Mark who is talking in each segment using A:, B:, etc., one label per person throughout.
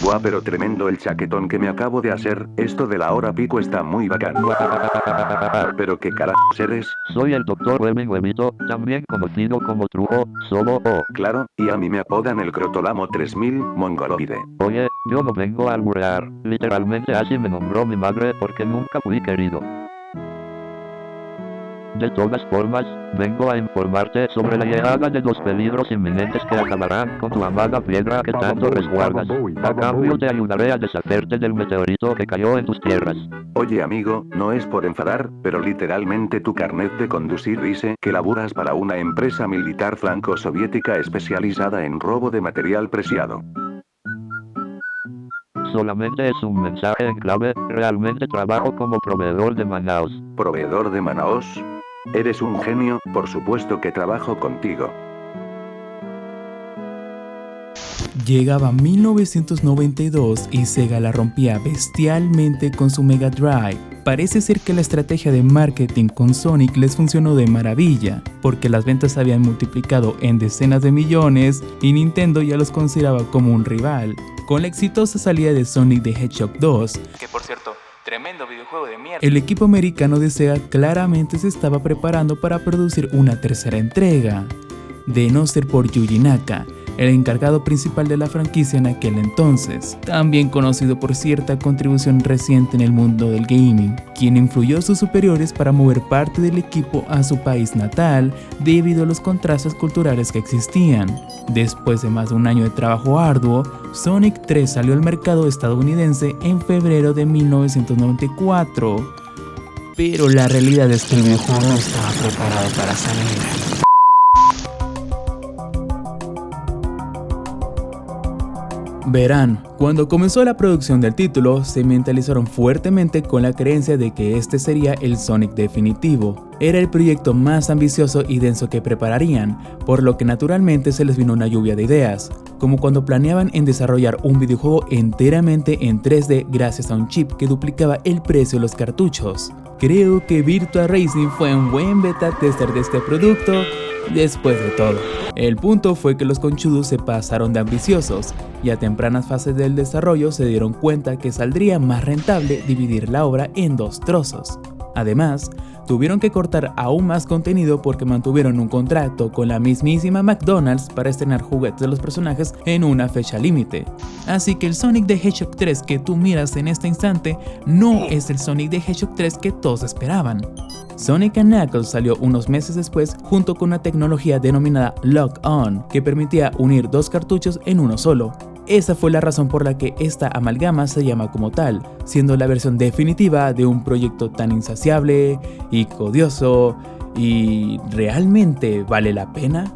A: Buah, pero tremendo el chaquetón que me acabo de hacer, esto de la hora pico está muy bacán. Pero qué carajos eres.
B: Soy el Dr. Lemming Lemito, también conocido como Trujo, solo O.
A: Claro, y a mí me apodan el Crotolamo 3000, mongoloide.
B: Oye, yo no vengo a alburear, literalmente así me nombró mi madre porque nunca fui querido. De todas formas, vengo a informarte sobre la llegada de los peligros inminentes que acabarán con tu amada piedra que tanto resguardas. A cambio te ayudaré a deshacerte del meteorito que cayó en tus tierras.
A: Oye amigo, no es por enfadar, pero literalmente tu carnet de conducir dice que laburas para una empresa militar franco-soviética especializada en robo de material preciado.
B: Solamente es un mensaje en clave, realmente trabajo como proveedor de Manaos.
A: ¿Proveedor de Manaos? Eres un genio, por supuesto que trabajo contigo.
C: Llegaba 1992 y Sega la rompía bestialmente con su Mega Drive. Parece ser que la estrategia de marketing con Sonic les funcionó de maravilla, porque las ventas se habían multiplicado en decenas de millones y Nintendo ya los consideraba como un rival. Con la exitosa salida de Sonic the Hedgehog 2,
D: que por cierto, tremendo videojuego de mierda,
C: el equipo americano de Sega claramente se estaba preparando para producir una tercera entrega. De no ser por Yuji Naka, el encargado principal de la franquicia en aquel entonces, también conocido por cierta contribución reciente en el mundo del gaming, quien influyó a sus superiores para mover parte del equipo a su país natal debido a los contrastes culturales que existían. Después de más de un año de trabajo arduo, Sonic 3 salió al mercado estadounidense en febrero de 1994. Pero la realidad es que el videojuego no estaba preparado para salir. Verán, cuando comenzó la producción del título, se mentalizaron fuertemente con la creencia de que este sería el Sonic definitivo. Era el proyecto más ambicioso y denso que prepararían, por lo que naturalmente se les vino una lluvia de ideas, como cuando planeaban en desarrollar un videojuego enteramente en 3D gracias a un chip que duplicaba el precio de los cartuchos. Creo que Virtua Racing fue un buen beta tester de este producto, después de todo. El punto fue que los conchudos se pasaron de ambiciosos y a tempranas fases del desarrollo se dieron cuenta que saldría más rentable dividir la obra en dos trozos. Además, tuvieron que cortar aún más contenido porque mantuvieron un contrato con la mismísima McDonald's para estrenar juguetes de los personajes en una fecha límite. Así que el Sonic the Hedgehog 3 que tú miras en este instante no es el Sonic the Hedgehog 3 que todos esperaban. Sonic & Knuckles salió unos meses después junto con una tecnología denominada Lock-On que permitía unir dos cartuchos en uno solo. Esa fue la razón por la que esta amalgama se llama como tal, siendo la versión definitiva de un proyecto tan insaciable y odioso. ¿Y realmente vale la pena?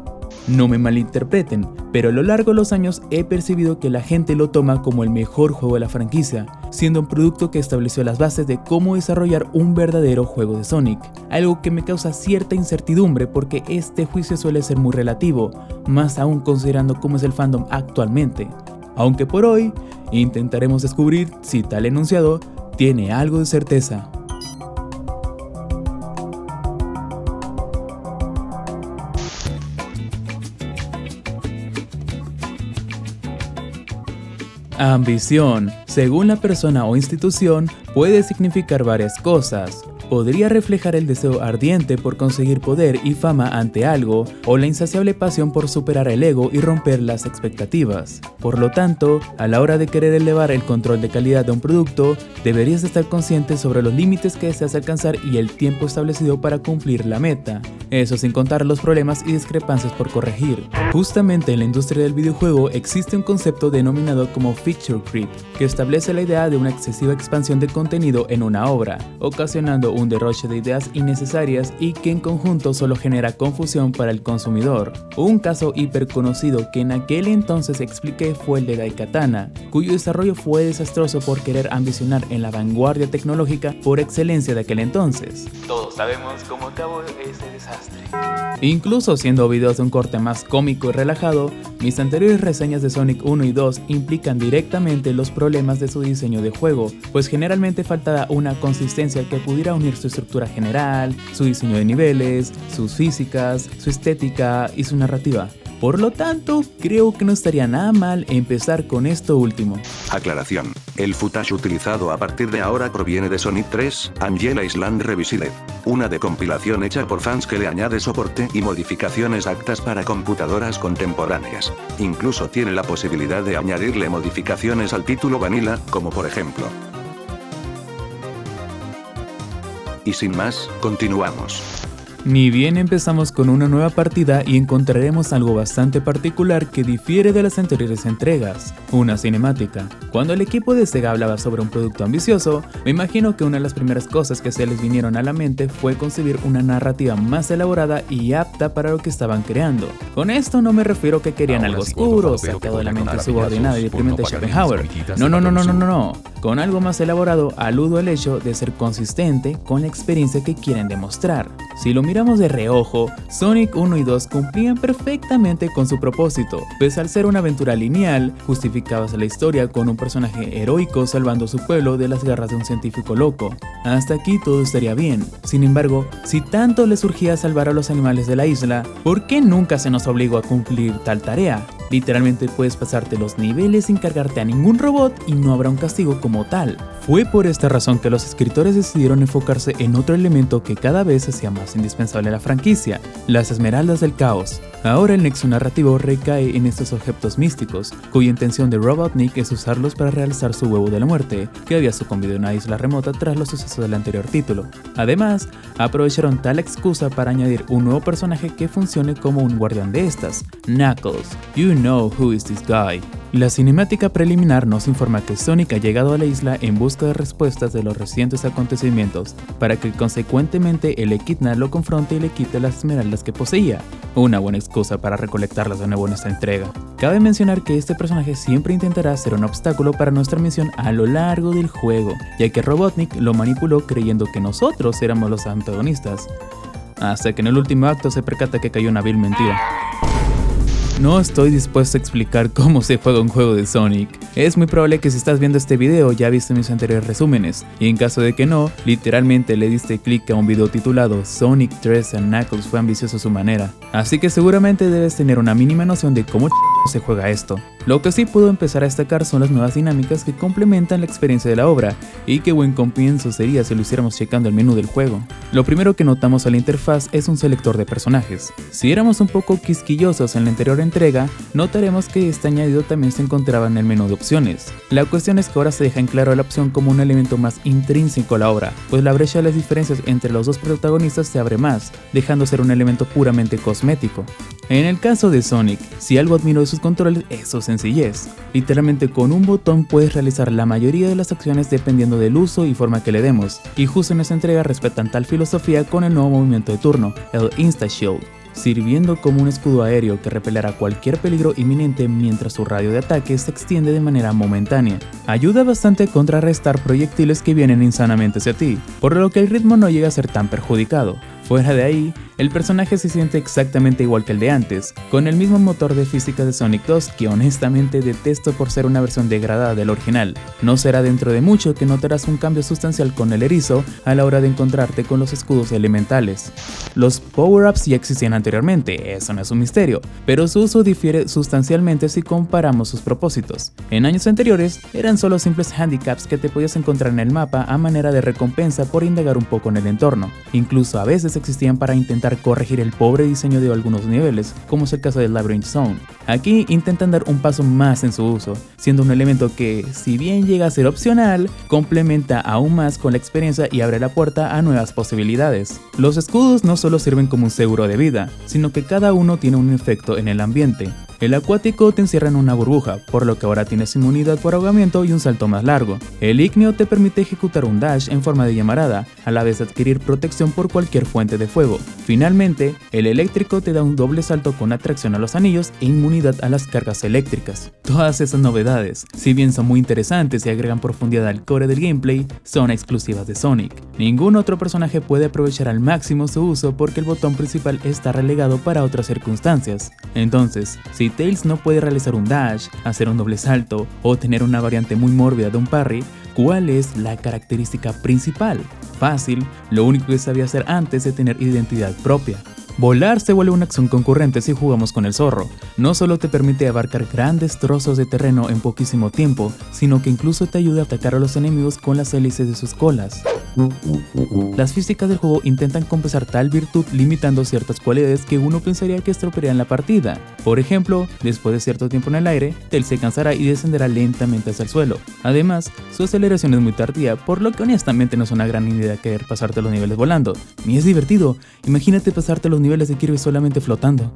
C: No me malinterpreten, pero a lo largo de los años he percibido que la gente lo toma como el mejor juego de la franquicia, siendo un producto que estableció las bases de cómo desarrollar un verdadero juego de Sonic, algo que me causa cierta incertidumbre porque este juicio suele ser muy relativo, más aún considerando cómo es el fandom actualmente. Aunque por hoy, intentaremos descubrir si tal enunciado tiene algo de certeza. Ambición, según la persona o institución, puede significar varias cosas. Podría reflejar el deseo ardiente por conseguir poder y fama ante algo, o la insaciable pasión por superar el ego y romper las expectativas. Por lo tanto, a la hora de querer elevar el control de calidad de un producto, deberías estar consciente sobre los límites que deseas alcanzar y el tiempo establecido para cumplir la meta. Eso sin contar los problemas y discrepancias por corregir. Justamente en la industria del videojuego existe un concepto denominado como feature creep, que establece la idea de una excesiva expansión de contenido en una obra, ocasionando un derroche de ideas innecesarias y que en conjunto solo genera confusión para el consumidor. Un caso hiper conocido que en aquel entonces expliqué fue el de Daikatana, cuyo desarrollo fue desastroso por querer ambicionar en la vanguardia tecnológica por excelencia de aquel entonces.
D: todos sabemos cómo acabó ese desastre.
C: Incluso siendo videos de un corte más cómico y relajado, mis anteriores reseñas de Sonic 1 y 2 implican directamente los problemas de su diseño de juego, pues generalmente faltaba una consistencia que pudiera unir su estructura general, su diseño de niveles, sus físicas, su estética y su narrativa. Por lo tanto, creo que no estaría nada mal empezar con esto último.
A: Aclaración. El footage utilizado a partir de ahora proviene de Sonic 3, Angela Island Revisited. Una decompilación hecha por fans que le añade soporte y modificaciones aptas para computadoras contemporáneas. Incluso tiene la posibilidad de añadirle modificaciones al título Vanilla, como por ejemplo. Y sin más, continuamos.
C: Ni bien empezamos con una nueva partida y encontraremos algo bastante particular que difiere de las anteriores entregas, una cinemática. Cuando el equipo de Sega hablaba sobre un producto ambicioso, me imagino que una de las primeras cosas que se les vinieron a la mente fue concebir una narrativa más elaborada y apta para lo que estaban creando. Con esto no me refiero a que querían algo oscuro, sacado de la mente subordinada y deprimente de Schopenhauer. No. Con algo más elaborado aludo al hecho de ser consistente con la experiencia que quieren demostrar. Si lo miramos de reojo, Sonic 1 y 2 cumplían perfectamente con su propósito, pues al ser una aventura lineal, justificabas la historia con un personaje heroico salvando a su pueblo de las garras de un científico loco. Hasta aquí todo estaría bien. Sin embargo, si tanto le surgía salvar a los animales de la isla, ¿por qué nunca se nos obligó a cumplir tal tarea? Literalmente puedes pasarte los niveles sin cargarte a ningún robot y no habrá un castigo como tal. Fue por esta razón que los escritores decidieron enfocarse en otro elemento que cada vez se hacía más indispensable a la franquicia, las esmeraldas del caos. Ahora el nexo narrativo recae en estos objetos místicos, cuya intención de Robotnik es usarlos para realizar su huevo de la muerte, que había sucumbido en una isla remota tras los sucesos del anterior título. Además, aprovecharon tal excusa para añadir un nuevo personaje que funcione como un guardián de estas, Knuckles. You know who is this guy. La cinemática preliminar nos informa que Sonic ha llegado a la isla en busca de respuestas de los recientes acontecimientos, para que consecuentemente el Echidna lo confronte y le quite las esmeraldas que poseía, una buena excusa para recolectarlas de nuevo en esta entrega. Cabe mencionar que este personaje siempre intentará ser un obstáculo para nuestra misión a lo largo del juego, ya que Robotnik lo manipuló creyendo que nosotros éramos los antagonistas, hasta que en el último acto se percata que cayó una vil mentira. No estoy dispuesto a explicar cómo se juega un juego de Sonic. Es muy probable que si estás viendo este video ya viste mis anteriores resúmenes, y en caso de que no, literalmente le diste clic a un video titulado Sonic 3 and Knuckles fue ambicioso a su manera. Así que seguramente debes tener una mínima noción de cómo se juega esto. Lo que sí puedo empezar a destacar son las nuevas dinámicas que complementan la experiencia de la obra, y qué buen comienzo sería si lo hiciéramos checando el menú del juego. Lo primero que notamos a la interfaz es un selector de personajes. Si éramos un poco quisquillosos en la anterior entrega, notaremos que este añadido también se encontraba en el menú de opciones. La cuestión es que ahora se deja en claro la opción como un elemento más intrínseco a la obra, pues la brecha de las diferencias entre los dos protagonistas se abre más, dejando ser un elemento puramente cosmético. En el caso de Sonic, si algo admiro de sus controles es su sencillez. Literalmente con un botón puedes realizar la mayoría de las acciones dependiendo del uso y forma que le demos, y justo en esta entrega respetan tal filosofía con el nuevo movimiento de turno, el Insta Shield, sirviendo como un escudo aéreo que repelerá cualquier peligro inminente mientras su radio de ataque se extiende de manera momentánea. Ayuda bastante a contrarrestar proyectiles que vienen insanamente hacia ti, por lo que el ritmo no llega a ser tan perjudicado. Fuera de ahí, el personaje se siente exactamente igual que el de antes, con el mismo motor de física de Sonic 2 que honestamente detesto por ser una versión degradada del original. No será dentro de mucho que notarás un cambio sustancial con el erizo a la hora de encontrarte con los escudos elementales. Los power-ups ya existían anteriormente, eso no es un misterio, pero su uso difiere sustancialmente si comparamos sus propósitos. En años anteriores, eran solo simples handicaps que te podías encontrar en el mapa a manera de recompensa por indagar un poco en el entorno. Incluso a veces existían para intentar corregir el pobre diseño de algunos niveles, como es el caso del Labyrinth Zone. Aquí intentan dar un paso más en su uso, siendo un elemento que, si bien llega a ser opcional, complementa aún más con la experiencia y abre la puerta a nuevas posibilidades. Los escudos no solo sirven como un seguro de vida, sino que cada uno tiene un efecto en el ambiente. El acuático te encierra en una burbuja, por lo que ahora tienes inmunidad por ahogamiento y un salto más largo. El ígneo te permite ejecutar un dash en forma de llamarada, a la vez de adquirir protección por cualquier fuente de fuego. Finalmente, el eléctrico te da un doble salto con atracción a los anillos e inmunidad a las cargas eléctricas. Todas esas novedades, si bien son muy interesantes y agregan profundidad al core del gameplay, son exclusivas de Sonic. Ningún otro personaje puede aprovechar al máximo su uso porque el botón principal está relegado para otras circunstancias. Entonces, si Tails no puede realizar un dash, hacer un doble salto o tener una variante muy mórbida de un parry, ¿cuál es la característica principal? Fácil, lo único que sabía hacer antes de tener identidad propia. Volar se vuelve una acción concurrente si jugamos con el zorro. No solo te permite abarcar grandes trozos de terreno en poquísimo tiempo, sino que incluso te ayuda a atacar a los enemigos con las hélices de sus colas. Las físicas del juego intentan compensar tal virtud limitando ciertas cualidades que uno pensaría que estropearían la partida. Por ejemplo, después de cierto tiempo en el aire, Tails se cansará y descenderá lentamente hacia el suelo. Además, su aceleración es muy tardía, por lo que honestamente no es una gran idea querer pasarte los niveles volando. Ni es divertido, imagínate pasarte los niveles de Kirby solamente flotando.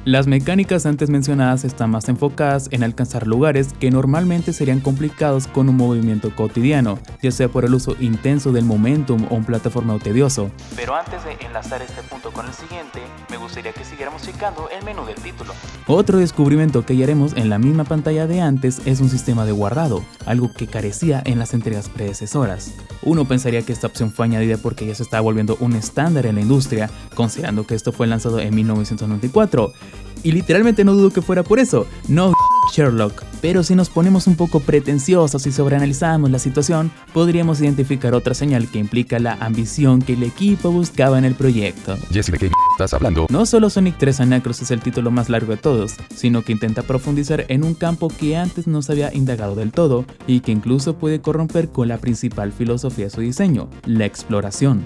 C: Las mecánicas antes mencionadas están más enfocadas en alcanzar lugares que normalmente serían complicados con un movimiento cotidiano, ya sea por el uso intenso del momentum o un plataformeo tedioso.
D: Pero antes de enlazar este punto con el siguiente, me gustaría que siguiéramos checando el menú del título.
C: Otro descubrimiento que hallaremos en la misma pantalla de antes es un sistema de guardado, algo que carecía en las entregas predecesoras. Uno pensaría que esta opción fue añadida porque ya se estaba volviendo un estándar en la industria, considerando que esto fue lanzado en 1994. Y literalmente no dudo que fuera por eso, no Sherlock. Pero si nos ponemos un poco pretenciosos y sobreanalizamos la situación, podríamos identificar otra señal que implica la ambición que el equipo buscaba en el proyecto.
E: Jesse, ¿de qué estás hablando?
C: No solo Sonic 3 and Knuckles es el título más largo de todos, sino que intenta profundizar en un campo que antes no se había indagado del todo y que incluso puede corromper con la principal filosofía de su diseño, la exploración.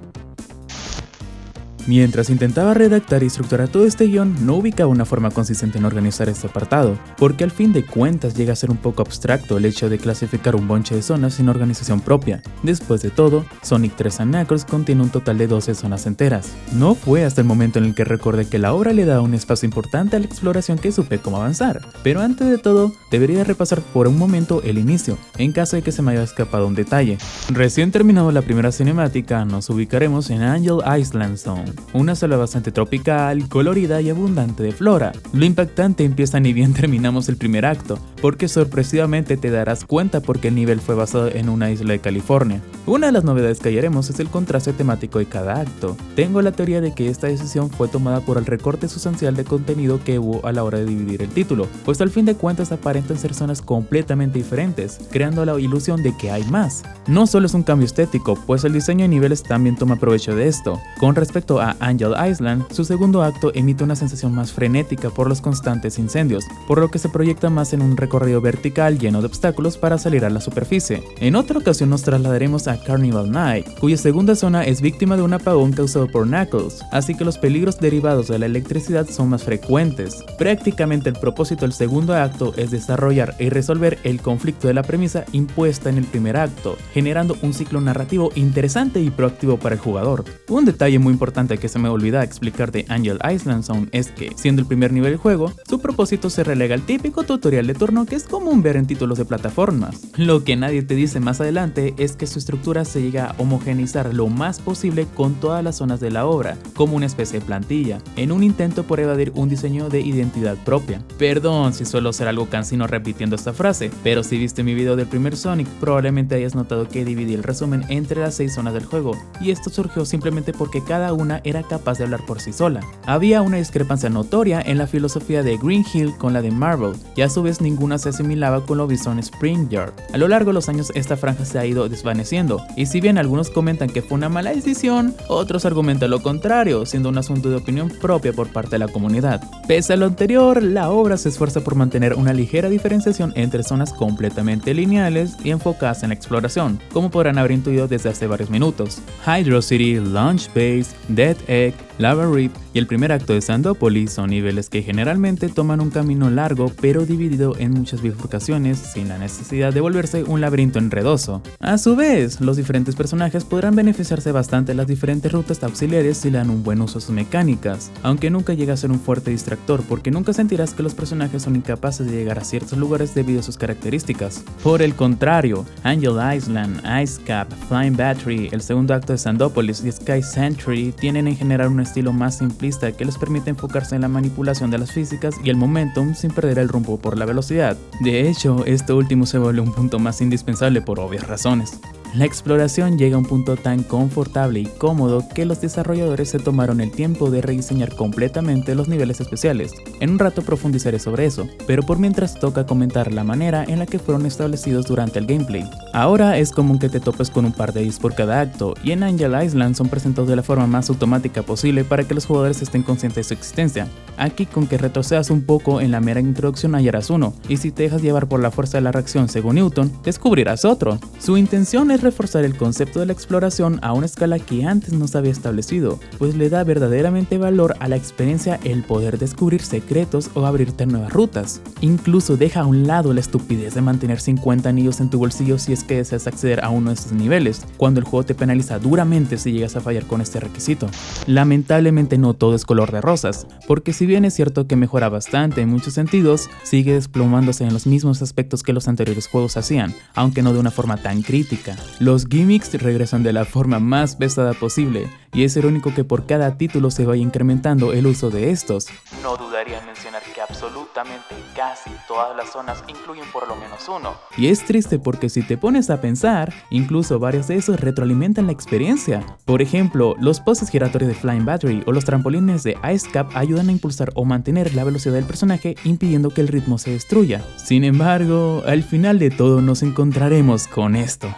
C: Mientras intentaba redactar y estructurar todo este guión, no ubicaba una forma consistente en organizar este apartado, porque al fin de cuentas llega a ser un poco abstracto el hecho de clasificar un bonche de zonas sin organización propia. Después de todo, Sonic 3 and Knuckles contiene un total de 12 zonas enteras. No fue hasta el momento en el que recordé que la obra le da un espacio importante a la exploración que supe cómo avanzar. Pero antes de todo, debería repasar por un momento el inicio, en caso de que se me haya escapado un detalle. Recién terminado la primera cinemática, nos ubicaremos en Angel Island Zone, una selva bastante tropical, colorida y abundante de flora. Lo impactante empieza ni bien terminamos el primer acto, porque sorpresivamente te darás cuenta porque el nivel fue basado en una isla de California. Una de las novedades que hallaremos es el contraste temático de cada acto. Tengo la teoría de que esta decisión fue tomada por el recorte sustancial de contenido que hubo a la hora de dividir el título, pues al fin de cuentas aparentan ser zonas completamente diferentes, creando la ilusión de que hay más. No solo es un cambio estético, pues el diseño de niveles también toma provecho de esto. Con respecto a Angel Island, su segundo acto emite una sensación más frenética por los constantes incendios, por lo que se proyecta más en un recorrido vertical lleno de obstáculos para salir a la superficie. En otra ocasión nos trasladaremos a Carnival Night, cuya segunda zona es víctima de un apagón causado por Knuckles, así que los peligros derivados de la electricidad son más frecuentes. Prácticamente el propósito del segundo acto es desarrollar y resolver el conflicto de la premisa impuesta en el primer acto, generando un ciclo narrativo interesante y proactivo para el jugador. Un detalle muy importante que se me olvida explicar de Angel Island Zone es que, siendo el primer nivel del juego, su propósito se relega al típico tutorial de turno que es común ver en títulos de plataformas. Lo que nadie te dice más adelante es que su estructura se llega a homogeneizar lo más posible con todas las zonas de la obra, como una especie de plantilla, en un intento por evadir un diseño de identidad propia. Perdón si suelo ser algo cansino repitiendo esta frase, pero si viste mi video del primer Sonic, probablemente hayas notado que dividí el resumen entre las 6 zonas del juego, y esto surgió simplemente porque cada una era capaz de hablar por sí sola. Había una discrepancia notoria en la filosofía de Green Hill con la de Marvel, y a su vez ninguna se asimilaba con lo visto en Spring Yard. A lo largo de los años esta franja se ha ido desvaneciendo, y si bien algunos comentan que fue una mala decisión, otros argumentan lo contrario, siendo un asunto de opinión propia por parte de la comunidad. Pese a lo anterior, la obra se esfuerza por mantener una ligera diferenciación entre zonas completamente lineales y enfocadas en la exploración, como podrán haber intuido desde hace varios minutos. Hydro City, Launch Base, Dead Egg, Lava Rip y el primer acto de Sandopolis son niveles que generalmente toman un camino largo pero dividido en muchas bifurcaciones sin la necesidad de volverse un laberinto enredoso. A su vez, los diferentes personajes podrán beneficiarse bastante de las diferentes rutas auxiliares si le dan un buen uso a sus mecánicas, aunque nunca llega a ser un fuerte distractor porque nunca sentirás que los personajes son incapaces de llegar a ciertos lugares debido a sus características. Por el contrario, Angel Island, Ice Cap, Flying Battery, el segundo acto de Sandopolis y Sky Sentry tienen en general un estilo más simplista que les permite enfocarse en la manipulación de las físicas y el momentum sin perder el rumbo por la velocidad. De hecho, esto último se vuelve un punto más indispensable por obvias razones. La exploración llega a un punto tan confortable y cómodo que los desarrolladores se tomaron el tiempo de rediseñar completamente los niveles especiales. En un rato profundizaré sobre eso, pero por mientras toca comentar la manera en la que fueron establecidos durante el gameplay. Ahora es común que te topes con un par de IVs por cada acto, y en Angel Island son presentados de la forma más automática posible para que los jugadores estén conscientes de su existencia. Aquí con que retrocedas un poco en la mera introducción hallarás uno, y si te dejas llevar por la fuerza de la reacción según Newton, descubrirás otro. Su intención es reforzar el concepto de la exploración a una escala que antes no se había establecido, pues le da verdaderamente valor a la experiencia el poder descubrir secretos o abrirte nuevas rutas. Incluso deja a un lado la estupidez de mantener 50 anillos en tu bolsillo si es que deseas acceder a uno de estos niveles, cuando el juego te penaliza duramente si llegas a fallar con este requisito. Lamentablemente no todo es color de rosas, porque si bien es cierto que mejora bastante en muchos sentidos, sigue desplomándose en los mismos aspectos que los anteriores juegos hacían, aunque no de una forma tan crítica. Los gimmicks regresan de la forma más pesada posible, y es irónico que por cada título se vaya incrementando el uso de estos.
D: No dudaría en mencionar que absolutamente casi todas las zonas incluyen por lo menos uno.
C: Y es triste porque si te pones a pensar, incluso varios de esos retroalimentan la experiencia. Por ejemplo, los postes giratorios de Flying Battery o los trampolines de Ice Cap ayudan a impulsar o mantener la velocidad del personaje impidiendo que el ritmo se destruya. Sin embargo, al final de todo nos encontraremos con esto.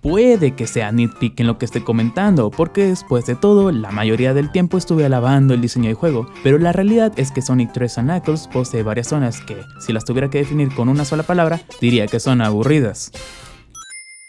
C: Puede que sea nitpick en lo que esté comentando, porque después de todo, la mayoría del tiempo estuve alabando el diseño del juego, pero la realidad es que Sonic 3 and Knuckles posee varias zonas que, si las tuviera que definir con una sola palabra, diría que son aburridas.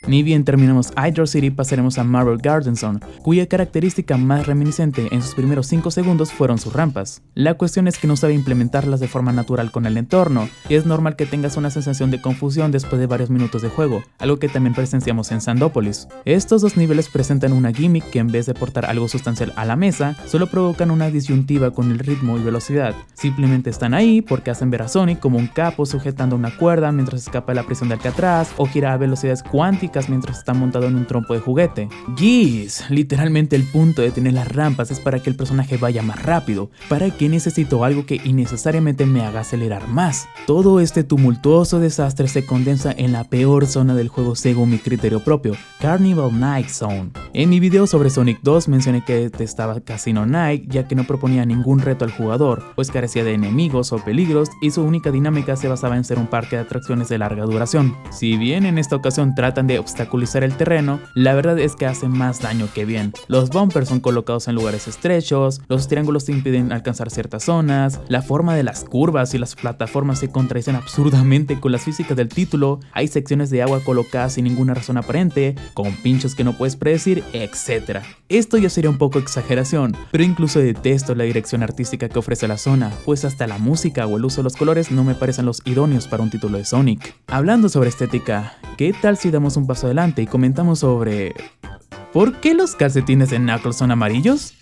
C: Ni bien terminamos Hydro City, pasaremos a Marble Garden Zone, cuya característica más reminiscente en sus primeros 5 segundos fueron sus rampas. La cuestión es que no sabe implementarlas de forma natural con el entorno, y es normal que tengas una sensación de confusión después de varios minutos de juego, algo que también presenciamos en Sandópolis. Estos dos niveles presentan una gimmick que en vez de aportar algo sustancial a la mesa, solo provocan una disyuntiva con el ritmo y velocidad. Simplemente están ahí porque hacen ver a Sonic como un capo sujetando una cuerda mientras escapa de la prisión de Alcatraz, o gira a velocidades cuánticas mientras está montado en un trompo de juguete. Jeez, literalmente el punto de tener las rampas es para que el personaje vaya más rápido. ¿Para qué necesito algo que innecesariamente me haga acelerar más? Todo este tumultuoso desastre se condensa en la peor zona del juego según mi criterio propio, Carnival Night Zone. En mi video sobre Sonic 2 mencioné que detestaba Casino Night ya que no proponía ningún reto al jugador, pues carecía de enemigos o peligros y su única dinámica se basaba en ser un parque de atracciones de larga duración. Si bien en esta ocasión tratan de obstaculizar el terreno, la verdad es que hacen más daño que bien. Los bumpers son colocados en lugares estrechos, los triángulos te impiden alcanzar ciertas zonas, la forma de las curvas y las plataformas se contradicen absurdamente con las físicas del título, hay secciones de agua colocadas sin ninguna razón aparente, con pinchos que no puedes predecir, etc. Esto ya sería un poco exageración, pero incluso detesto la dirección artística que ofrece la zona, pues hasta la música o el uso de los colores no me parecen los idóneos para un título de Sonic. Hablando sobre estética, ¿qué tal si damos un paso adelante y comentamos sobre ¿por qué los calcetines de Knuckles son amarillos?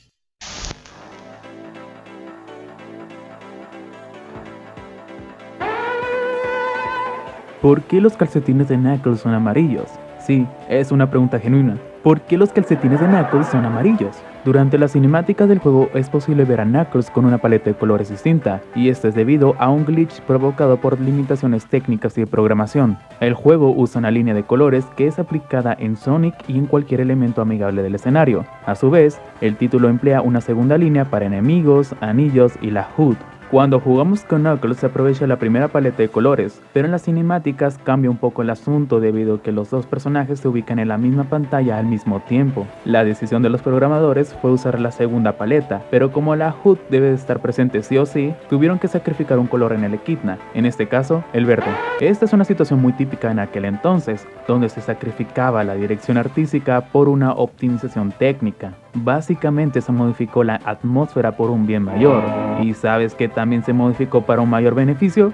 C: ¿Por qué los calcetines de Knuckles son amarillos? Sí, es una pregunta genuina. ¿Por qué los calcetines de Knuckles son amarillos? Durante las cinemáticas del juego es posible ver a Knuckles con una paleta de colores distinta, y esto es debido a un glitch provocado por limitaciones técnicas y de programación. El juego usa una línea de colores que es aplicada en Sonic y en cualquier elemento amigable del escenario. A su vez, el título emplea una segunda línea para enemigos, anillos y la HUD. Cuando jugamos con Knuckles se aprovecha la primera paleta de colores, pero en las cinemáticas cambia un poco el asunto debido a que los dos personajes se ubican en la misma pantalla al mismo tiempo. La decisión de los programadores fue usar la segunda paleta, pero como la HUD debe de estar presente sí o sí, tuvieron que sacrificar un color en el equidna, en este caso, el verde. Esta es una situación muy típica en aquel entonces, donde se sacrificaba la dirección artística por una optimización técnica. Básicamente se modificó la atmósfera por un bien mayor. ¿Y sabes qué también se modificó para un mayor beneficio?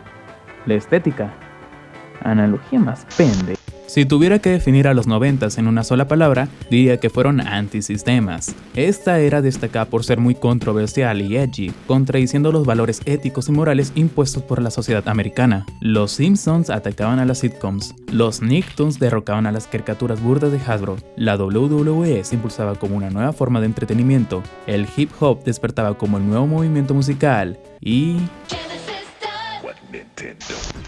C: La estética. Analogía más pende. Si tuviera que definir a los 90s en una sola palabra, diría que fueron antisistemas. Esta era destacada por ser muy controversial y edgy, contradiciendo los valores éticos y morales impuestos por la sociedad americana. Los Simpsons atacaban a las sitcoms, los Nicktoons derrocaban a las caricaturas burdas de Hasbro, la WWE se impulsaba como una nueva forma de entretenimiento, el hip hop despertaba como el nuevo movimiento musical y...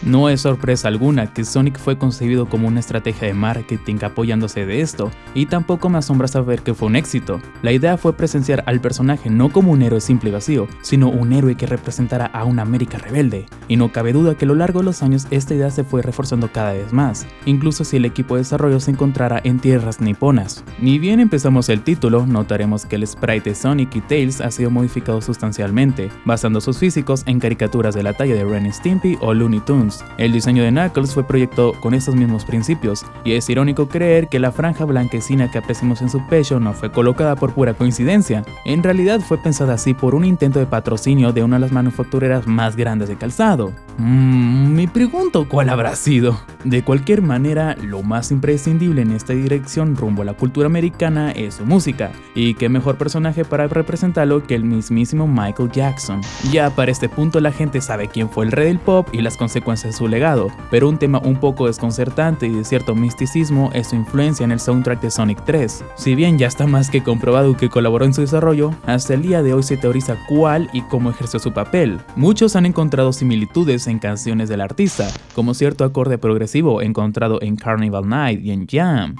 C: No es sorpresa alguna que Sonic fue concebido como una estrategia de marketing apoyándose de esto, y tampoco me asombra saber que fue un éxito. La idea fue presenciar al personaje no como un héroe simple y vacío, sino un héroe que representara a una América rebelde, y no cabe duda que a lo largo de los años esta idea se fue reforzando cada vez más, incluso si el equipo de desarrollo se encontrara en tierras niponas. Ni bien empezamos el título, notaremos que el sprite de Sonic y Tails ha sido modificado sustancialmente, basando sus físicos en caricaturas de la talla de Ren y Stimpy o Looney Tunes. El diseño de Knuckles fue proyectado con estos mismos principios, y es irónico creer que la franja blanquecina que apreciamos en su pecho no fue colocada por pura coincidencia. En realidad fue pensada así por un intento de patrocinio de una de las manufactureras más grandes de calzado. Me pregunto cuál habrá sido. De cualquier manera, lo más imprescindible en esta dirección rumbo a la cultura americana es su música, y qué mejor personaje para representarlo que el mismísimo Michael Jackson. Ya para este punto la gente sabe quién fue el rey del pop y las consecuencias de su legado, pero un tema un poco desconcertante y de cierto misticismo es su influencia en el soundtrack de Sonic 3. Si bien ya está más que comprobado que colaboró en su desarrollo, hasta el día de hoy se teoriza cuál y cómo ejerció su papel. Muchos han encontrado similitudes en canciones del artista, como cierto acorde progresivo encontrado en Carnival Night y en Jam.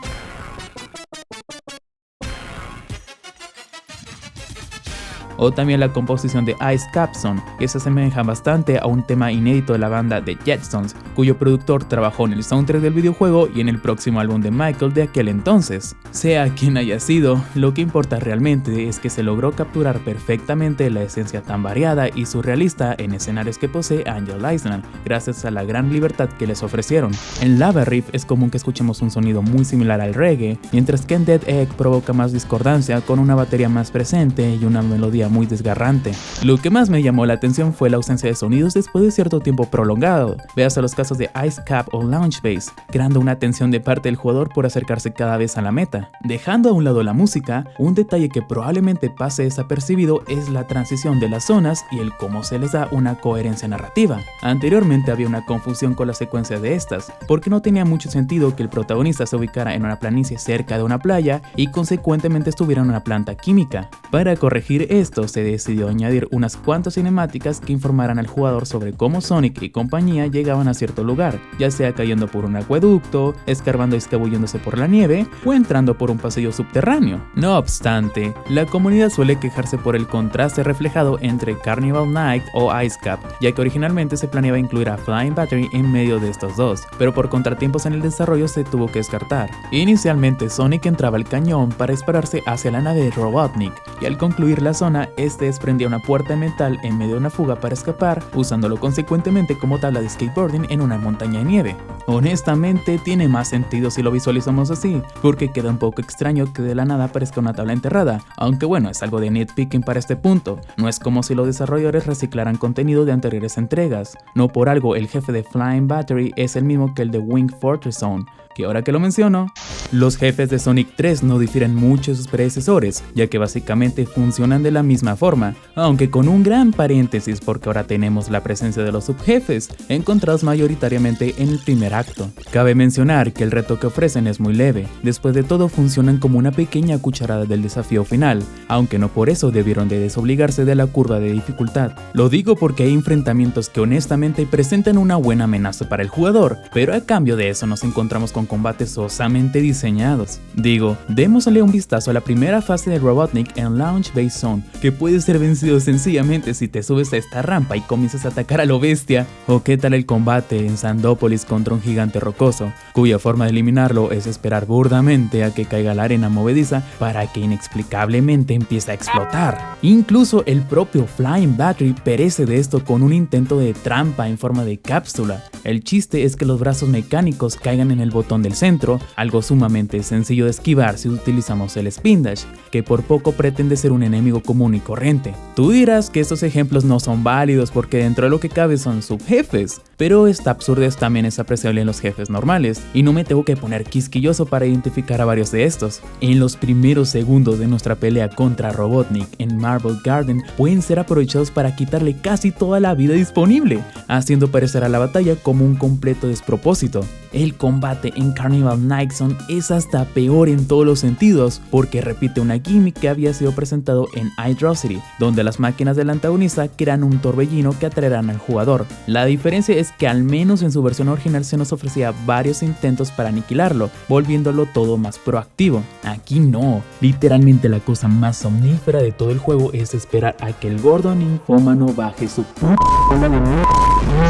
C: O también la composición de Ice Capson, que se asemeja bastante a un tema inédito de la banda The Jetstones, cuyo productor trabajó en el soundtrack del videojuego y en el próximo álbum de Michael de aquel entonces. Sea quien haya sido, lo que importa realmente es que se logró capturar perfectamente la esencia tan variada y surrealista en escenarios que posee Angel Island, gracias a la gran libertad que les ofrecieron. En Lava Riff es común que escuchemos un sonido muy similar al reggae, mientras que en Dead Egg provoca más discordancia con una batería más presente y una melodía muy desgarrante. Lo que más me llamó la atención fue la ausencia de sonidos después de cierto tiempo prolongado. Veas a los casos de Ice Cap o Launch Bass, creando una tensión de parte del jugador por acercarse cada vez a la meta. Dejando a un lado la música, un detalle que probablemente pase desapercibido es la transición de las zonas y el cómo se les da una coherencia narrativa. Anteriormente había una confusión con la secuencia de estas, porque no tenía mucho sentido que el protagonista se ubicara en una planicie cerca de una playa y consecuentemente estuviera en una planta química. Para corregir esto, se decidió añadir unas cuantas cinemáticas que informaran al jugador sobre cómo Sonic y compañía llegaban a cierto lugar, ya sea cayendo por un acueducto, escarbando y escabulléndose por la nieve o entrando por un pasillo subterráneo. No obstante, la comunidad suele quejarse por el contraste reflejado entre Carnival Night o Ice Cap, ya que originalmente se planeaba incluir a Flying Battery en medio de estos dos, pero por contratiempos en el desarrollo se tuvo que descartar. Inicialmente Sonic entraba al cañón para dispararse hacia la nave de Robotnik, y al concluir la zona, este desprendía una puerta de metal en medio de una fuga para escapar, usándolo consecuentemente como tabla de skateboarding en una montaña de nieve. Honestamente, tiene más sentido si lo visualizamos así, porque queda un poco extraño que de la nada aparezca una tabla enterrada, aunque bueno, es algo de nitpicking para este punto. No es como si los desarrolladores reciclaran contenido de anteriores entregas. No por algo el jefe de Flying Battery es el mismo que el de Wing Fortress Zone, que ahora que lo menciono, los jefes de Sonic 3 no difieren mucho de sus predecesores, ya que básicamente funcionan de la misma forma, aunque con un gran paréntesis porque ahora tenemos la presencia de los subjefes, encontrados mayoritariamente en el primer acto. Cabe mencionar que el reto que ofrecen es muy leve, después de todo funcionan como una pequeña cucharada del desafío final, aunque no por eso debieron de desobligarse de la curva de dificultad. Lo digo porque hay enfrentamientos que honestamente presentan una buena amenaza para el jugador, pero a cambio de eso nos encontramos con combates osamente diseñados. Digo, démosle un vistazo a la primera fase de Robotnik en Launch Base Zone, que puede ser vencido sencillamente si te subes a esta rampa y comienzas a atacar a lo bestia. O qué tal el combate en Sandópolis contra un gigante rocoso, cuya forma de eliminarlo es esperar burdamente a que caiga la arena movediza para que inexplicablemente empiece a explotar. Incluso el propio Flying Battery perece de esto con un intento de trampa en forma de cápsula. El chiste es que los brazos mecánicos caigan en el botón del centro, algo sumamente sencillo de esquivar si utilizamos el Spin Dash, que por poco pretende ser un enemigo común y corriente. Tú dirás que estos ejemplos no son válidos porque dentro de lo que cabe son subjefes, pero esta absurdez también es apreciable en los jefes normales, y no me tengo que poner quisquilloso para identificar a varios de estos. En los primeros segundos de nuestra pelea contra Robotnik en Marble Garden pueden ser aprovechados para quitarle casi toda la vida disponible, haciendo parecer a la batalla como un completo despropósito. El combate en Carnival Night Zone es hasta peor en todos los sentidos, porque repite una gimmick que había sido presentado en Hydrocity, donde las máquinas del antagonista crean un torbellino que atraerán al jugador. La diferencia es que al menos en su versión original se nos ofrecía varios intentos para aniquilarlo, volviéndolo todo más proactivo. Aquí no, literalmente la cosa más somnífera de todo el juego es esperar a que el gordo ninfómano baje su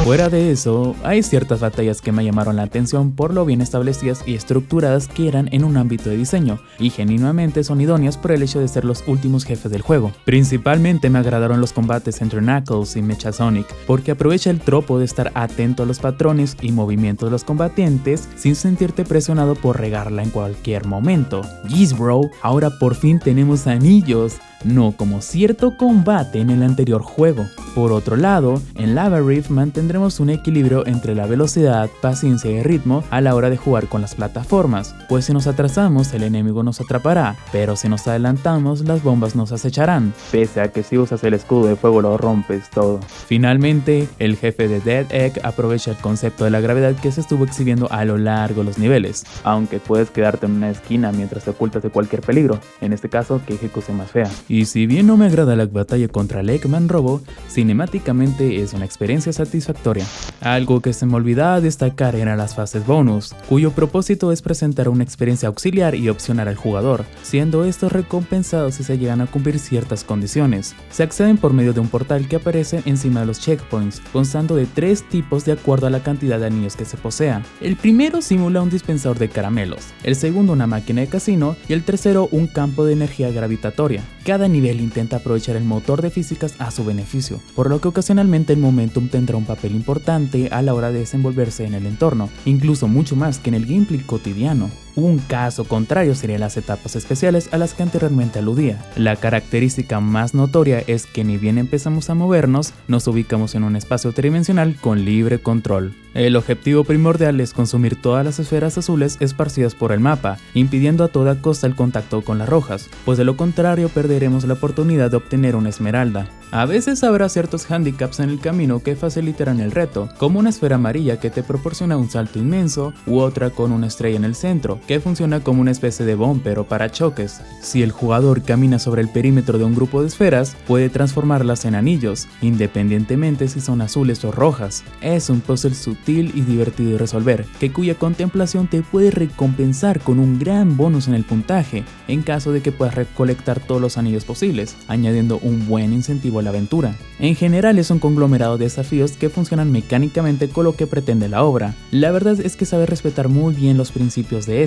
C: Fuera de eso, hay ciertas batallas que me llamaron la atención por lo bien establecidas y estructuradas que eran en un ámbito de diseño, y genuinamente son idóneas por el hecho de ser los últimos jefes del juego. Principalmente me agradaron los combates entre Knuckles y Mecha Sonic, porque aprovecha el tropo de estar atento a los patrones y movimientos de los combatientes sin sentirte presionado por regarla en cualquier momento. Yes bro, ahora por fin tenemos anillos, no como cierto combate en el anterior juego. Por otro lado, en Lava Reef mantendremos un equilibrio entre la velocidad, paciencia y ritmo a la hora de jugar con las plataformas, pues si nos atrasamos el enemigo nos atrapará, pero si nos adelantamos las bombas nos acecharán, pese a que si usas el escudo de fuego lo rompes todo. Finalmente, el jefe de Dead Egg aprovecha el concepto de la gravedad que se estuvo exhibiendo a lo largo de los niveles, aunque puedes quedarte en una esquina mientras te ocultas de cualquier peligro, en este caso que ejecución más fea. Y si bien no me agrada la batalla contra el Eggman Robo, cinemáticamente es una experiencia satisfactoria. Algo que se me olvidaba destacar eran las fases bonus, cuyo propósito es presentar una experiencia auxiliar y opcional al jugador, siendo estos recompensados si se llegan a cumplir ciertas condiciones. Se acceden por medio de un portal que aparece encima de los checkpoints, constando de 3 tipos de acuerdo a la cantidad de anillos que se posea. El primero simula un dispensador de caramelos, el segundo una máquina de casino y el tercero un campo de energía gravitatoria. Cada nivel intenta aprovechar el motor de físicas a su beneficio, por lo que ocasionalmente el momentum tendrá un papel importante a la hora de desenvolverse en el entorno, incluso mucho más que en el gameplay cotidiano. Un caso contrario serían las etapas especiales a las que anteriormente aludía. La característica más notoria es que ni bien empezamos a movernos, nos ubicamos en un espacio tridimensional con libre control. El objetivo primordial es consumir todas las esferas azules esparcidas por el mapa, impidiendo a toda costa el contacto con las rojas, pues de lo contrario perderemos la oportunidad de obtener una esmeralda. A veces habrá ciertos handicaps en el camino que facilitarán el reto, como una esfera amarilla que te proporciona un salto inmenso, u otra con una estrella en el centro, que funciona como una especie de bumper o parachoques. Si el jugador camina sobre el perímetro de un grupo de esferas, puede transformarlas en anillos, independientemente si son azules o rojas. Es un puzzle sutil y divertido de resolver, cuya contemplación te puede recompensar con un gran bonus en el puntaje, en caso de que puedas recolectar todos los anillos posibles, añadiendo un buen incentivo a la aventura. En general es un conglomerado de desafíos que funcionan mecánicamente con lo que pretende la obra. La verdad es que sabe respetar muy bien los principios de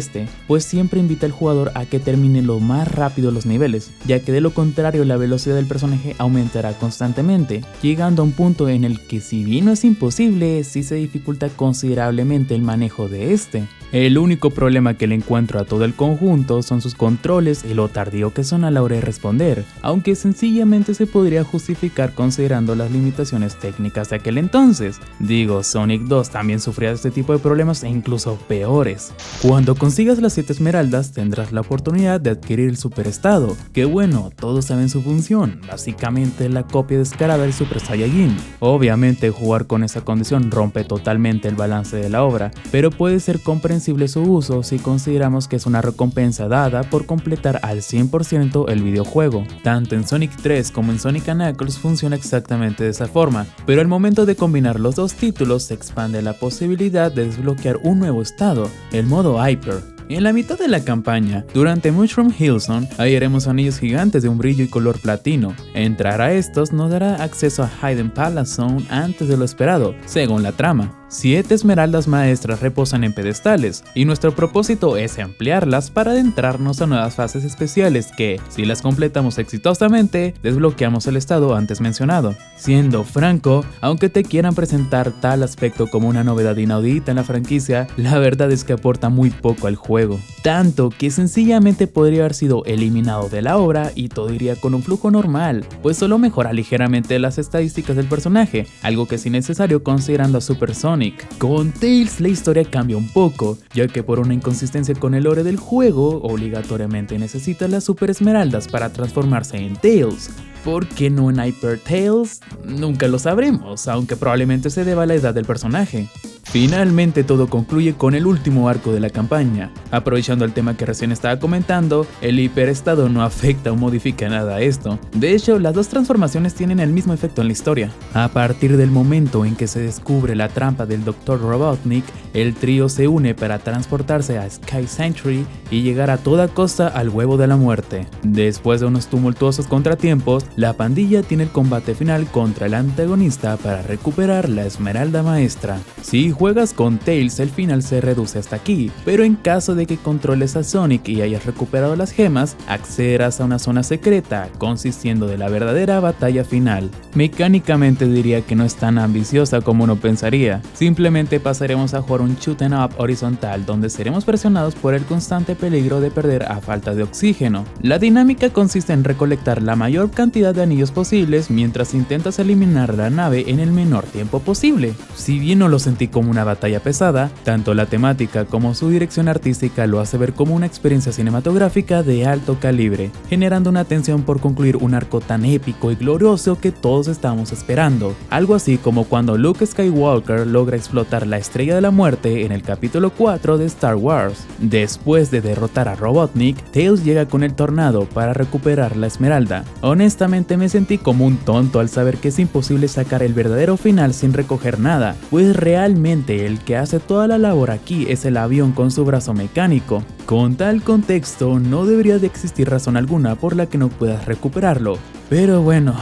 C: pues siempre invita al jugador a que termine lo más rápido los niveles, ya que de lo contrario la velocidad del personaje aumentará constantemente, llegando a un punto en el que si bien no es imposible, sí se dificulta considerablemente el manejo de este. El único problema que le encuentro a todo el conjunto son sus controles y lo tardío que son a la hora de responder, aunque sencillamente se podría justificar considerando las limitaciones técnicas de aquel entonces. Digo, Sonic 2 también sufría de este tipo de problemas e incluso peores. Cuando consigas las 7 esmeraldas tendrás la oportunidad de adquirir el Super Estado, que bueno, todos saben su función, básicamente la copia descarada del Super Saiyajin. Obviamente jugar con esa condición rompe totalmente el balance de la obra, pero puede ser comprensible su uso si consideramos que es una recompensa dada por completar al 100% el videojuego. Tanto en Sonic 3 como en Sonic & Knuckles funciona exactamente de esa forma, pero al momento de combinar los dos títulos se expande la posibilidad de desbloquear un nuevo estado, el modo Hyper. En la mitad de la campaña, durante Mushroom Hill Zone, hallaremos anillos gigantes de un brillo y color platino. Entrar a estos nos dará acceso a Hidden Palace Zone antes de lo esperado, según la trama. 7 esmeraldas maestras reposan en pedestales, y nuestro propósito es ampliarlas para adentrarnos a nuevas fases especiales que, si las completamos exitosamente, desbloqueamos el estado antes mencionado. Siendo franco, aunque te quieran presentar tal aspecto como una novedad inaudita en la franquicia, la verdad es que aporta muy poco al juego. Tanto que sencillamente podría haber sido eliminado de la obra y todo iría con un flujo normal, pues solo mejora ligeramente las estadísticas del personaje, algo que es innecesario considerando a Super Sonic. Con Tails la historia cambia un poco, ya que por una inconsistencia con el lore del juego, obligatoriamente necesita las Super Esmeraldas para transformarse en Tails. ¿Por qué no en Hyper Tails? Nunca lo sabremos, aunque probablemente se deba a la edad del personaje. Finalmente todo concluye con el último arco de la campaña. Aprovechando el tema que recién estaba comentando, el hiperestado no afecta o modifica nada a esto. De hecho, las dos transformaciones tienen el mismo efecto en la historia. A partir del momento en que se descubre la trampa del Dr. Robotnik, el trío se une para transportarse a Sky Sanctuary y llegar a toda costa al huevo de la muerte. Después de unos tumultuosos contratiempos, la pandilla tiene el combate final contra el antagonista para recuperar la Esmeralda Maestra. Si juegas con Tails, el final se reduce hasta aquí, pero en caso de que controles a Sonic y hayas recuperado las gemas, accederás a una zona secreta, consistiendo de la verdadera batalla final. Mecánicamente diría que no es tan ambiciosa como uno pensaría, simplemente pasaremos a jugar un shoot 'em up horizontal donde seremos presionados por el constante peligro de perder a falta de oxígeno. La dinámica consiste en recolectar la mayor cantidad de anillos posibles mientras intentas eliminar la nave en el menor tiempo posible. Si bien no lo sentí como una batalla pesada, tanto la temática como su dirección artística lo hace ver como una experiencia cinematográfica de alto calibre, generando una tensión por concluir un arco tan épico y glorioso que todos estamos esperando, algo así como cuando Luke Skywalker logra explotar la Estrella de la Muerte en el capítulo 4 de Star Wars. Después de derrotar a Robotnik, Tails llega con el tornado para recuperar la Esmeralda. Honestamente me sentí como un tonto al saber que es imposible sacar el verdadero final sin recoger nada, pues realmente el que hace toda la labor aquí es el avión con su brazo mecánico. Con tal contexto, no debería de existir razón alguna por la que no puedas recuperarlo. Pero bueno,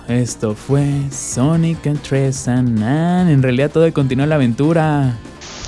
C: esto fue Sonic and Tresanan. En realidad todo continúa la aventura.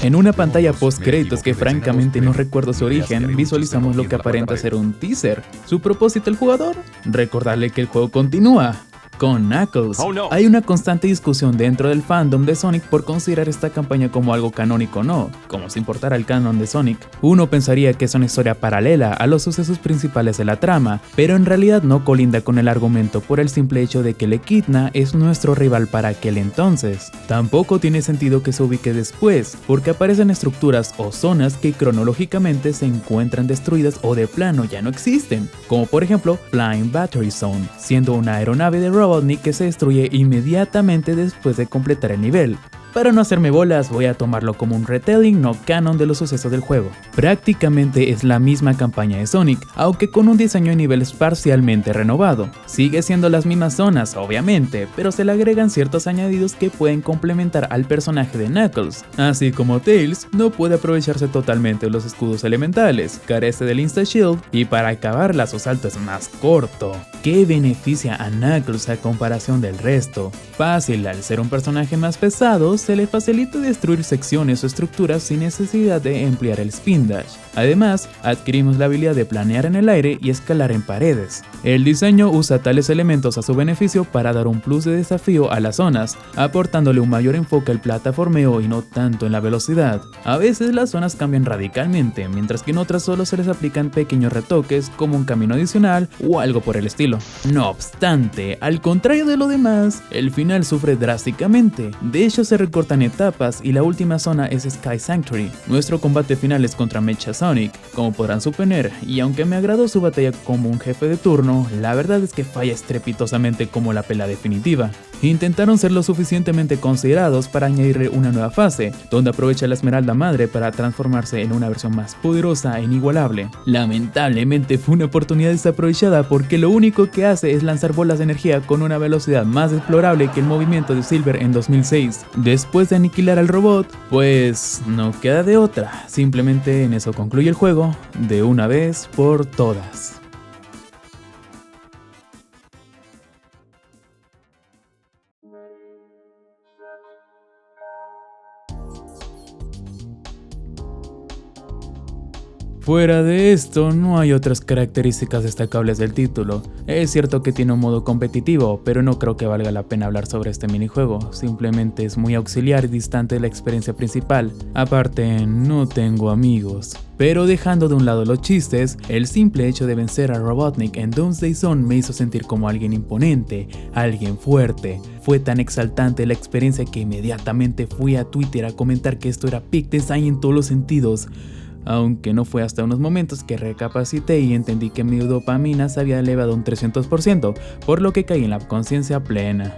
C: En una pantalla post créditos que francamente no recuerdo su origen, visualizamos lo que aparenta ser un teaser. ¿Su propósito el jugador? Recordarle que el juego continúa. Con Knuckles. Hay una constante discusión dentro del fandom de Sonic por considerar esta campaña como algo canónico o no, como si importara el canon de Sonic. Uno pensaría que es una historia paralela a los sucesos principales de la trama, pero en realidad no colinda con el argumento por el simple hecho de que el Echidna es nuestro rival para aquel entonces. Tampoco tiene sentido que se ubique después, porque aparecen estructuras o zonas que cronológicamente se encuentran destruidas o de plano ya no existen, como por ejemplo Flying Battery Zone, siendo una aeronave de Robotnik que se destruye inmediatamente después de completar el nivel. Para no hacerme bolas, voy a tomarlo como un retelling no canon de los sucesos del juego. Prácticamente es la misma campaña de Sonic, aunque con un diseño de niveles parcialmente renovado. Sigue siendo las mismas zonas, obviamente, pero se le agregan ciertos añadidos que pueden complementar al personaje de Knuckles. Así como Tails no puede aprovecharse totalmente de los escudos elementales, carece del Insta Shield y para acabarla su salto es más corto, que beneficia a Knuckles a comparación del resto. Fácil, al ser un personaje más pesado, se le facilita destruir secciones o estructuras sin necesidad de emplear el Spin Dash. Además, adquirimos la habilidad de planear en el aire y escalar en paredes. El diseño usa tales elementos a su beneficio para dar un plus de desafío a las zonas, aportándole un mayor enfoque al plataformeo y no tanto en la velocidad. A veces las zonas cambian radicalmente, mientras que en otras solo se les aplican pequeños retoques como un camino adicional o algo por el estilo. No obstante, al contrario de lo demás, el final sufre drásticamente. De hecho, se recortan etapas y la última zona es Sky Sanctuary. Nuestro combate final es contra Mecha Sonic, como podrán suponer, y aunque me agradó su batalla como un jefe de turno, la verdad es que falla estrepitosamente como la pelea definitiva. Intentaron ser lo suficientemente considerados para añadirle una nueva fase, donde aprovecha la Esmeralda Madre para transformarse en una versión más poderosa e inigualable. Lamentablemente fue una oportunidad desaprovechada porque lo único que hace es lanzar bolas de energía con una velocidad más explorable que el movimiento de Silver en 2006. Después de aniquilar al robot, pues no queda de otra, simplemente en eso concluye el juego, de una vez por todas. Fuera de esto, no hay otras características destacables del título. Es cierto que tiene un modo competitivo, pero no creo que valga la pena hablar sobre este minijuego, simplemente es muy auxiliar y distante de la experiencia principal. Aparte, no tengo amigos. Pero dejando de un lado los chistes, el simple hecho de vencer a Robotnik en Doomsday Zone me hizo sentir como alguien imponente, alguien fuerte. Fue tan exaltante la experiencia que inmediatamente fui a Twitter a comentar que esto era peak design en todos los sentidos. Aunque no fue hasta unos momentos que recapacité y entendí que mi dopamina se había elevado un 300%, por lo que caí en la conciencia plena.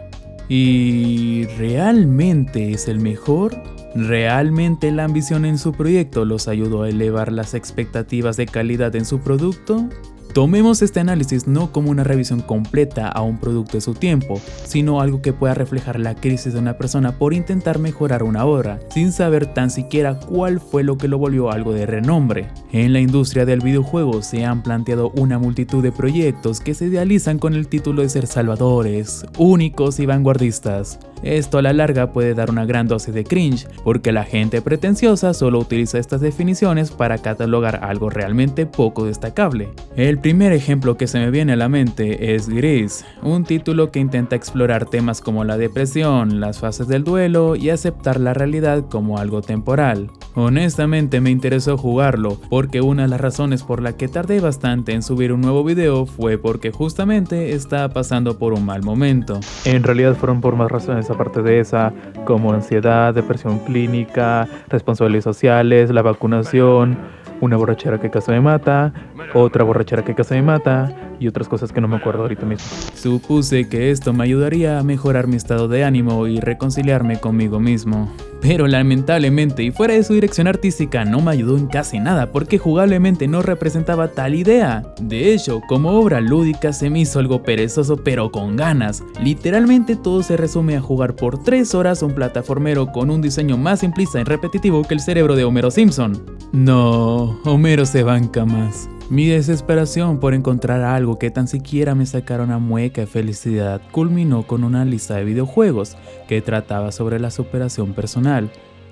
C: ¿Y realmente es el mejor? ¿Realmente la ambición en su proyecto los ayudó a elevar las expectativas de calidad en su producto? Tomemos este análisis no como una revisión completa a un producto de su tiempo, sino algo que pueda reflejar la crisis de una persona por intentar mejorar una obra, sin saber tan siquiera cuál fue lo que lo volvió algo de renombre. En la industria del videojuego se han planteado una multitud de proyectos que se idealizan con el título de ser salvadores, únicos y vanguardistas. Esto a la larga puede dar una gran dosis de cringe, porque la gente pretenciosa solo utiliza estas definiciones para catalogar algo realmente poco destacable. El primer ejemplo que se me viene a la mente es Gris, un título que intenta explorar temas como la depresión, las fases del duelo y aceptar la realidad como algo temporal. Honestamente me interesó jugarlo, porque una de las razones por la que tardé bastante en subir un nuevo video fue porque justamente estaba pasando por un mal momento.
E: En realidad fueron por más razones aparte de esa, como ansiedad, depresión clínica, responsabilidades sociales, la vacunación, una borrachera que casi me mata, otra borrachera que casi me mata y otras cosas que no me acuerdo ahorita mismo.
C: Supuse que esto me ayudaría a mejorar mi estado de ánimo y reconciliarme conmigo mismo. Pero lamentablemente, y fuera de su dirección artística, no me ayudó en casi nada porque jugablemente no representaba tal idea. De hecho, como obra lúdica se me hizo algo perezoso pero con ganas. Literalmente todo se resume a jugar por 3 horas un plataformero con un diseño más simplista y repetitivo que el cerebro de Homero Simpson. No, Homero se banca más. Mi desesperación por encontrar algo que tan siquiera me sacara una mueca de felicidad culminó con una lista de videojuegos que trataba sobre la superación personal,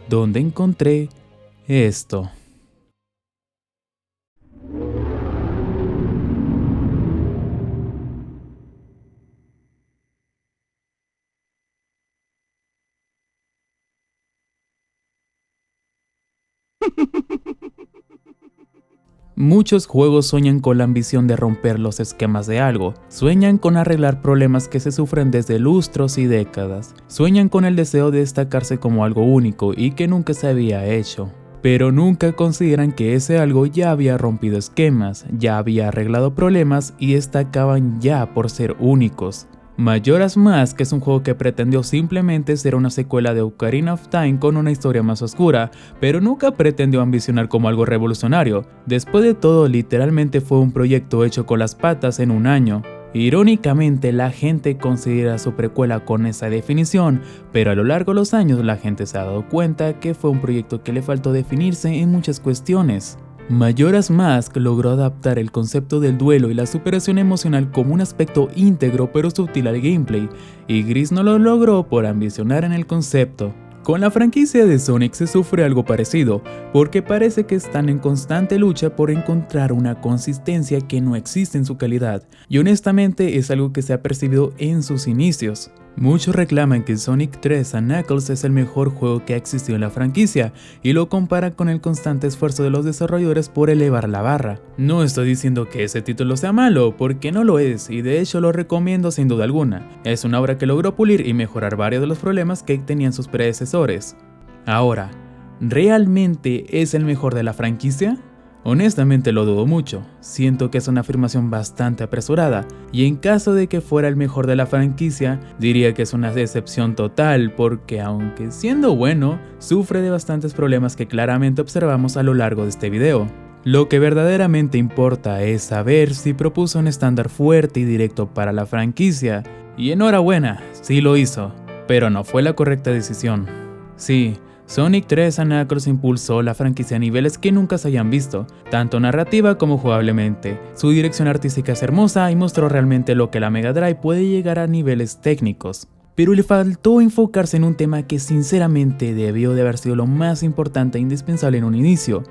C: donde encontré esto. Muchos juegos sueñan con la ambición de romper los esquemas de algo, sueñan con arreglar problemas que se sufren desde lustros y décadas, sueñan con el deseo de destacarse como algo único y que nunca se había hecho. Pero nunca consideran que ese algo ya había rompido esquemas, ya había arreglado problemas y destacaban ya por ser únicos. Majora's Mask es un juego que pretendió simplemente ser una secuela de Ocarina of Time con una historia más oscura, pero nunca pretendió ambicionar como algo revolucionario. Después de todo, literalmente fue un proyecto hecho con las patas en un año. Irónicamente, la gente considera su precuela con esa definición, pero a lo largo de los años la gente se ha dado cuenta que fue un proyecto que le faltó definirse en muchas cuestiones. Majora's Mask logró adaptar el concepto del duelo y la superación emocional como un aspecto íntegro pero sutil al gameplay, y Gris no lo logró por ambicionar en el concepto. Con la franquicia de Sonic se sufre algo parecido, porque parece que están en constante lucha por encontrar una consistencia que no existe en su calidad, y honestamente es algo que se ha percibido en sus inicios. Muchos reclaman que Sonic 3 and Knuckles es el mejor juego que ha existido en la franquicia y lo comparan con el constante esfuerzo de los desarrolladores por elevar la barra. No estoy diciendo que ese título sea malo, porque no lo es y de hecho lo recomiendo sin duda alguna. Es una obra que logró pulir y mejorar varios de los problemas que tenían sus predecesores. Ahora, ¿realmente es el mejor de la franquicia? Honestamente lo dudo mucho, siento que es una afirmación bastante apresurada, y en caso de que fuera el mejor de la franquicia, diría que es una decepción total porque aunque siendo bueno, sufre de bastantes problemas que claramente observamos a lo largo de este video. Lo que verdaderamente importa es saber si propuso un estándar fuerte y directo para la franquicia, y enhorabuena, sí lo hizo, pero no fue la correcta decisión. Sí, Sonic 3 and Knuckles impulsó la franquicia a niveles que nunca se hayan visto, tanto narrativa como jugablemente. Su dirección artística es hermosa y mostró realmente lo que la Mega Drive puede llegar a niveles técnicos. Pero le faltó enfocarse en un tema que sinceramente debió de haber sido lo más importante e indispensable en un inicio: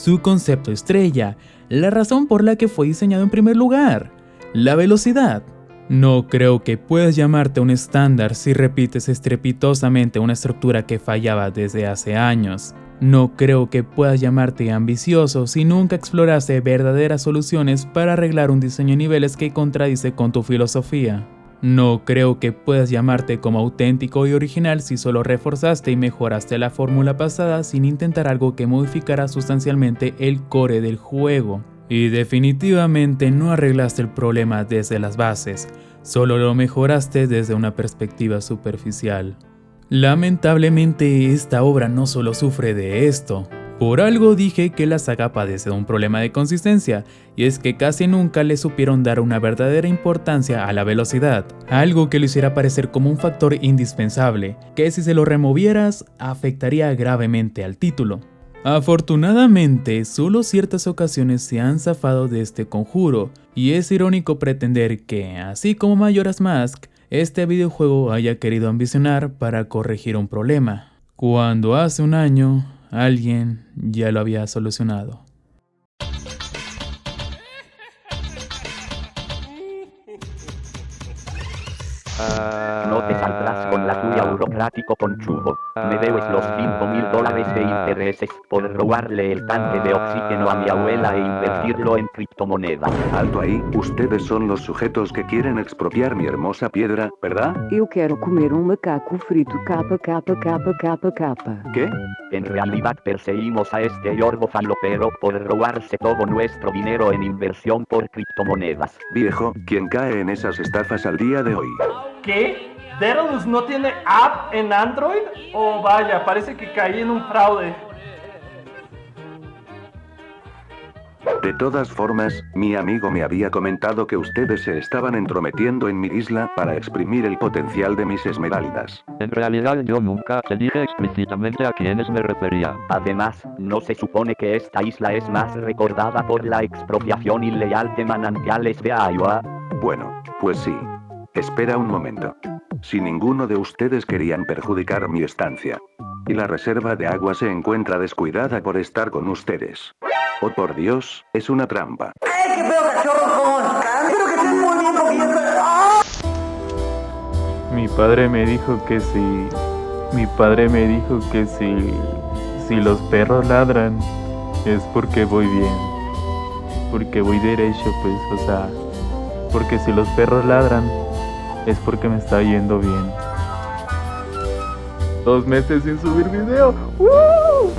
C: su concepto estrella, la razón por la que fue diseñado en primer lugar, la velocidad. No creo que puedas llamarte un estándar si repites estrepitosamente una estructura que fallaba desde hace años. No creo que puedas llamarte ambicioso si nunca exploraste verdaderas soluciones para arreglar un diseño de niveles que contradice con tu filosofía. No creo que puedas llamarte como auténtico y original si solo reforzaste y mejoraste la fórmula pasada sin intentar algo que modificara sustancialmente el core del juego. Y definitivamente no arreglaste el problema desde las bases, solo lo mejoraste desde una perspectiva superficial. Lamentablemente esta obra no solo sufre de esto. Por algo dije que la saga padece de un problema de consistencia, y es que casi nunca le supieron dar una verdadera importancia a la velocidad, algo que lo hiciera parecer como un factor indispensable, que si se lo removieras afectaría gravemente al título. Afortunadamente, solo ciertas ocasiones se han zafado de este conjuro, y es irónico pretender que, así como Majora's Mask, este videojuego haya querido ambicionar para corregir un problema, cuando hace un año alguien ya lo había solucionado.
F: No te saldrás con la tuya, burocrático conchudo. Me debes los $5,000 de intereses por robarle el tanque de oxígeno a mi abuela e invertirlo en criptomonedas.
A: Alto ahí, ustedes son los sujetos que quieren expropiar mi hermosa piedra, ¿verdad?
G: Eu quero comer macaco frito capa.
A: ¿Qué?
F: En realidad perseguimos a este yorbo falopero por robarse todo nuestro dinero en inversión por criptomonedas.
A: Viejo, ¿quién cae en esas estafas al día de hoy?
H: ¿Qué? ¿Daedalus no tiene app en Android? Oh vaya, parece que caí en un fraude.
A: De todas formas, mi amigo me había comentado que ustedes se estaban entrometiendo en mi isla para exprimir el potencial de mis esmeraldas.
B: En realidad yo nunca te dije explícitamente a quiénes me refería.
F: Además, ¿no se supone que esta isla es más recordada por la expropiación ilegal de manantiales de agua?
A: Bueno, pues sí. Espera un momento. Si ninguno de ustedes querían perjudicar mi estancia, y la reserva de agua se encuentra descuidada por estar con ustedes. Oh por Dios, es una trampa.
I: ¡Qué pedo, cachorros! ¿Cómo están? Espero que estén muy bien porque
E: Mi padre me dijo que si los perros ladran es porque voy bien. Porque voy derecho, pues, o sea, porque si los perros ladran es porque me está yendo bien. 2 meses sin subir video. ¡Woo!